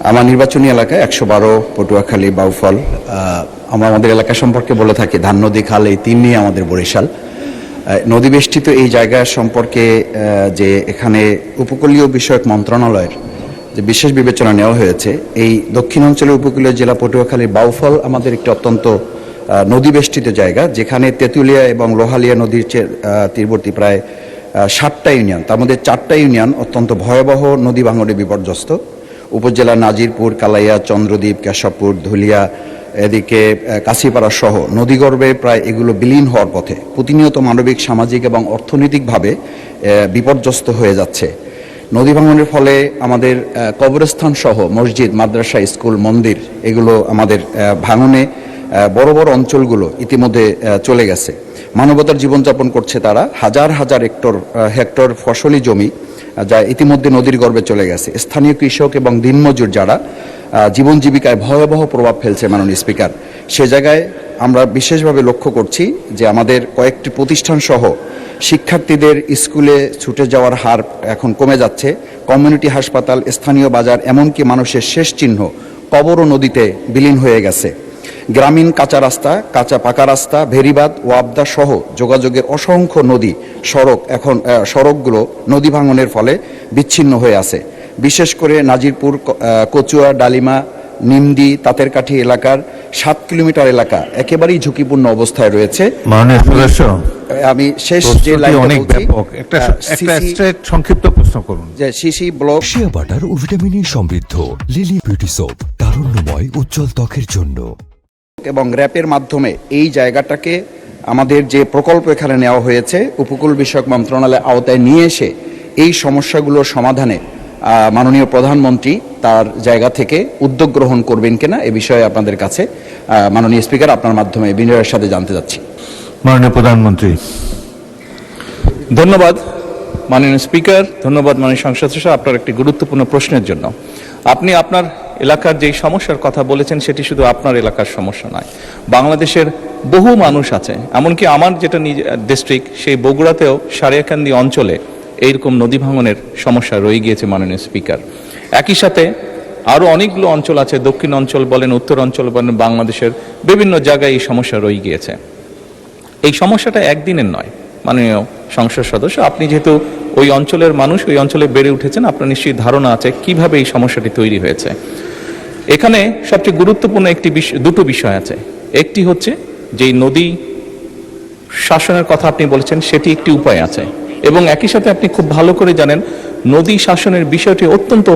আমার নির্বাচনী এলাকায় ১১২ পটুয়াখালী বাউফল। আমরা আমাদের এলাকা সম্পর্কে বলে থাকি ধান নদী খাল, এই তিন নিয়ে আমাদের বরিশাল। নদী বেষ্টিত এই জায়গা সম্পর্কে যে এখানে উপকূলীয় বিষয়ক মন্ত্রণালয়ের যে বিশেষ বিবেচনা নেওয়া হয়েছে, এই দক্ষিণাঞ্চলের উপকূলীয় জেলা পটুয়াখালীর বাউফল আমাদের একটি অত্যন্ত নদী বেষ্টিত জায়গা, যেখানে তেঁতুলিয়া এবং লোহালিয়া নদীর তীরবর্তী প্রায় 7টা ইউনিয়ন, তার মধ্যে 4টা ইউনিয়ন অত্যন্ত ভয়াবহ নদী ভাঙনে বিপর্যস্ত। উপজেলা নাজিরপুর, কালাইয়া, চন্দ্রদ্বীপ, কেশবপুর, ধুলিয়া, এদিকে কাশিপাড়া সহ নদীগর্ভে প্রায় এগুলো বিলীন হওয়ার পথে, প্রতিনিয়ত মানবিক, সামাজিক এবং অর্থনৈতিকভাবে বিপর্যস্ত হয়ে যাচ্ছে। নদী ভাঙনের ফলে আমাদের কবরস্থান সহ মসজিদ, মাদ্রাসা, স্কুল, মন্দির এগুলো আমাদের ভাঙনে বড় বড় অঞ্চলগুলো ইতিমধ্যে চলে গেছে। মানবতার জীবনযাপন করছে তারা। হাজার হাজার হেক্টর ফসলি জমি যা ইতিমধ্যে নদীর গর্ভে চলে গেছে। স্থানীয় কৃষক এবং দিনমজুর যারা জীবন জীবিকায় ভয়াবহ প্রভাব ফেলছে মাননীয় স্পিকার, সে জায়গায় আমরা বিশেষভাবে লক্ষ্য করছি যে আমাদের কয়েকটি প্রতিষ্ঠান সহ শিক্ষার্থীদের স্কুলে ছুটে যাওয়ার হার এখন কমে যাচ্ছে। কমিউনিটি হাসপাতাল, স্থানীয় বাজার, এমনকি মানুষের শেষ চিহ্ন কবরও নদীতে বিলীন হয়ে গেছে। গ্রামীণ কাঁচা রাস্তা, কাঁচা পাকা রাস্তা, ভেরিবাদ, ওয়াবদা সহ যোগাযোগের অসংখ্য নদী সড়কগুলো নদী ভাঙনের ফলে বিচ্ছিন্ন হয়ে আছে। বিশেষ করে নাজিরপুর, কচুয়া, ডালিমা, নিমদি, তাঁতেরকাঠি এলাকার 7 কিলোমিটার এলাকা একেবারেই ঝুঁকিপূর্ণ অবস্থায় রয়েছে। আমি শেষ যে সংক্ষিপ্ত প্রশ্ন করুন যে সিসি ব্লক শিয়া বাটার ও ভিটামিন সমৃদ্ধ লিলি বিউটি সোপ, তারুণ্যময় উজ্জ্বল ত্বকের জন্য। এবং র্যাপের মাধ্যমে এই জায়গাটাকে আমাদের যে প্রকল্প এখানে নেওয়া হয়েছে উপকূল বিষয়ক মন্ত্রণালয়ের আওতায় নিয়ে এসে এই সমস্যাগুলোর সমাধানে মাননীয় প্রধানমন্ত্রী তার জায়গা থেকে উদ্যোগ গ্রহণ করবেন কিনা এ বিষয়ে আপনাদের কাছে মাননীয় স্পিকার আপনার মাধ্যমে বিনয়ের সাথে জানতে যাচ্ছি। মাননীয় প্রধানমন্ত্রী। ধন্যবাদ মাননীয় স্পিকার, ধন্যবাদ মাননীয় সংসদ সদস্য আপনার একটি গুরুত্বপূর্ণ প্রশ্নের জন্য। আপনি আপনার এলাকার যেই সমস্যার কথা বলেছেন সেটি শুধু আপনার এলাকার সমস্যা নয়, বাংলাদেশের বহু মানুষ আছে। এমনকি আমার যেটা ডিস্ট্রিক্ট, সেই বগুড়াতেও সারিয়াকান্দি অঞ্চলে এইরকম নদী ভাঙনের সমস্যা রয়ে গিয়েছে মাননীয় স্পিকার। একই সাথে আরও অনেকগুলো অঞ্চল আছে, দক্ষিণ অঞ্চল বলেন, উত্তর অঞ্চল বলেন, বাংলাদেশের বিভিন্ন জায়গায় এই সমস্যা রয়ে গিয়েছে। এই সমস্যাটা একদিনের নয় মাননীয় সংসদ সদস্য। আপনি যেহেতু ওই অঞ্চলের মানুষ, ওই অঞ্চলে বেড়ে উঠেছেন, আপনার নিশ্চয়ই ধারণা আছে কিভাবে এই সমস্যাটি তৈরি হয়েছে। এখানে সবচেয়ে গুরুত্বপূর্ণ দুটো বিষয় আছে। একটি হচ্ছে যে নদী শাসনের কথা আপনি বলেছেন, সেটি একটি উপায় আছে, এবং একই সাথে আপনি খুব ভালো করে জানেন নদী শাসনের বিষয়টি অত্যন্ত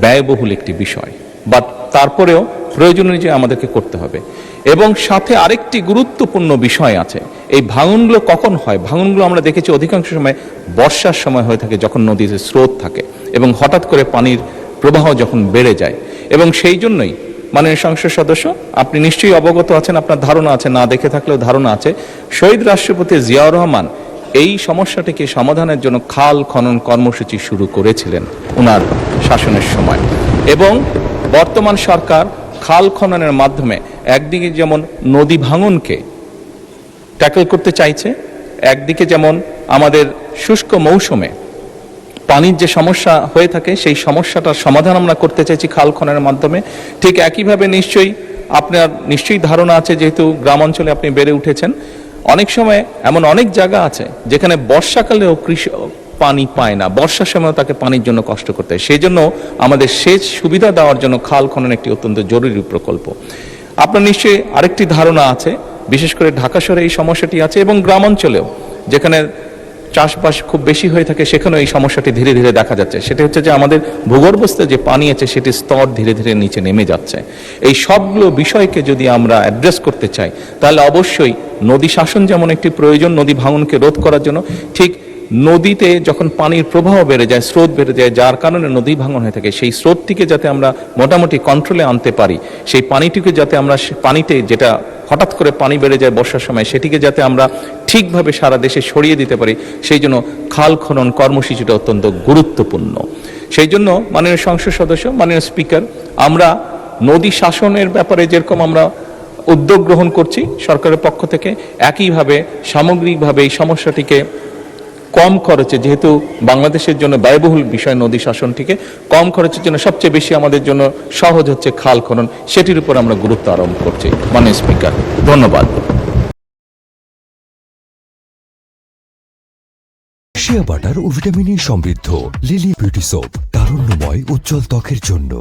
ব্যয়বহুল একটি বিষয়, বাট তারপরেও প্রয়োজন অনুযায়ী আমাদেরকে করতে হবে। এবং সাথে আরেকটি গুরুত্বপূর্ণ বিষয় আছে, এই ভাঙনগুলো কখন হয়? ভাঙনগুলো আমরা দেখেছি অধিকাংশ সময় বর্ষার সময় হয়ে থাকে, যখন নদীতে স্রোত থাকে এবং হঠাৎ করে পানির প্রবাহ যখন বেড়ে যায়। এবং সেই জন্যই মাননীয় সংসদ সদস্য আপনি নিশ্চয়ই অবগত আছেন, আপনার ধারণা আছে, না দেখে থাকলেও ধারণা আছে, শহীদ রাষ্ট্রপতি জিয়াউর রহমান এই সমস্যাটিকে সমাধানের জন্য খাল খনন কর্মসূচি শুরু করেছিলেন ওনার শাসনের সময়। এবং বর্তমান সরকার খাল খননের মাধ্যমে একদিকে যেমন নদী ভাঙনকে ট্যাকল করতে চাইছে, একদিকে যেমন আমাদের শুষ্ক মৌসুমে পানির যে সমস্যা হয়ে থাকে সেই সমস্যাটার সমাধান আমরা করতে চাইছি খাল খননের মাধ্যমে। ঠিক একইভাবে আপনার নিশ্চয়ই ধারণা আছে, যেহেতু গ্রাম অঞ্চলে আপনি বেড়ে উঠেছেন, অনেক সময় এমন অনেক জায়গা আছে যেখানে বর্ষাকালেও কৃষক পানি পায় না, বর্ষার সময়ও তাকে পানির জন্য কষ্ট করতে হয়। সেই জন্য আমাদের সেচ সুবিধা দেওয়ার জন্য খাল খনন একটি অত্যন্ত জরুরি প্রকল্প। আপনার নিশ্চয়ই আরেকটি ধারণা আছে, বিশেষ করে ঢাকা শহরে এই সমস্যাটি আছে, এবং গ্রাম অঞ্চলেও যেখানে চাষবাস খুব বেশি হয়ে থাকে সেখানেও এই সমস্যাটি ধীরে ধীরে দেখা যাচ্ছে। সেটা হচ্ছে যে আমাদের ভূগর্ভস্থ যে পানি আছে সেটির স্তর ধীরে ধীরে নিচে নেমে যাচ্ছে। এই সবগুলো বিষয়কে যদি আমরা অ্যাড্রেস করতে চাই তাহলে অবশ্যই নদী শাসন যেমন একটি প্রয়োজন নদী ভাঙনকে রোধ করার জন্য, ঠিক নদীতে যখন পানির প্রবাহ বেড়ে যায়, স্রোত বেড়ে যায়, যার কারণে নদী ভাঙন হয়ে থাকে, সেই স্রোতটিকে যাতে আমরা মোটামুটি কন্ট্রোলে আনতে পারি, সেই পানিটিকে যাতে আমরা পানিতে যেটা হঠাৎ করে পানি বেড়ে যায় বর্ষার সময়, সেটিকে যাতে আমরা ঠিকভাবে সারা দেশে ছড়িয়ে দিতে পারি, সেই জন্য খাল খনন কর্মসূচিটা অত্যন্ত গুরুত্বপূর্ণ। সেই জন্য মাননীয় সংসদ সদস্য, মাননীয় স্পিকার, আমরা নদী শাসনের ব্যাপারে যেরকম আমরা উদ্যোগ গ্রহণ করছি সরকারের পক্ষ থেকে, একইভাবে সামগ্রিকভাবে এই সমস্যাটিকে কম খরচে, যেহেতু বাংলাদেশের জন্য ব্যয়বহুল বিষয় নদী শাসনটিকে কম খরচের জন্য সবচেয়ে বেশি আমাদের জন্য সহজ হচ্ছে খাল খনন, সেটির উপর আমরা গুরুত্ব আরোপ করছি। মাননীয় স্পিকার, ধন্যবাদ। শিয়া বাটার ও ভিটামিন ই সমৃদ্ধ লিলি বিউটি সোপ, তারুণ্যময় উজ্জ্বল ত্বকের জন্য।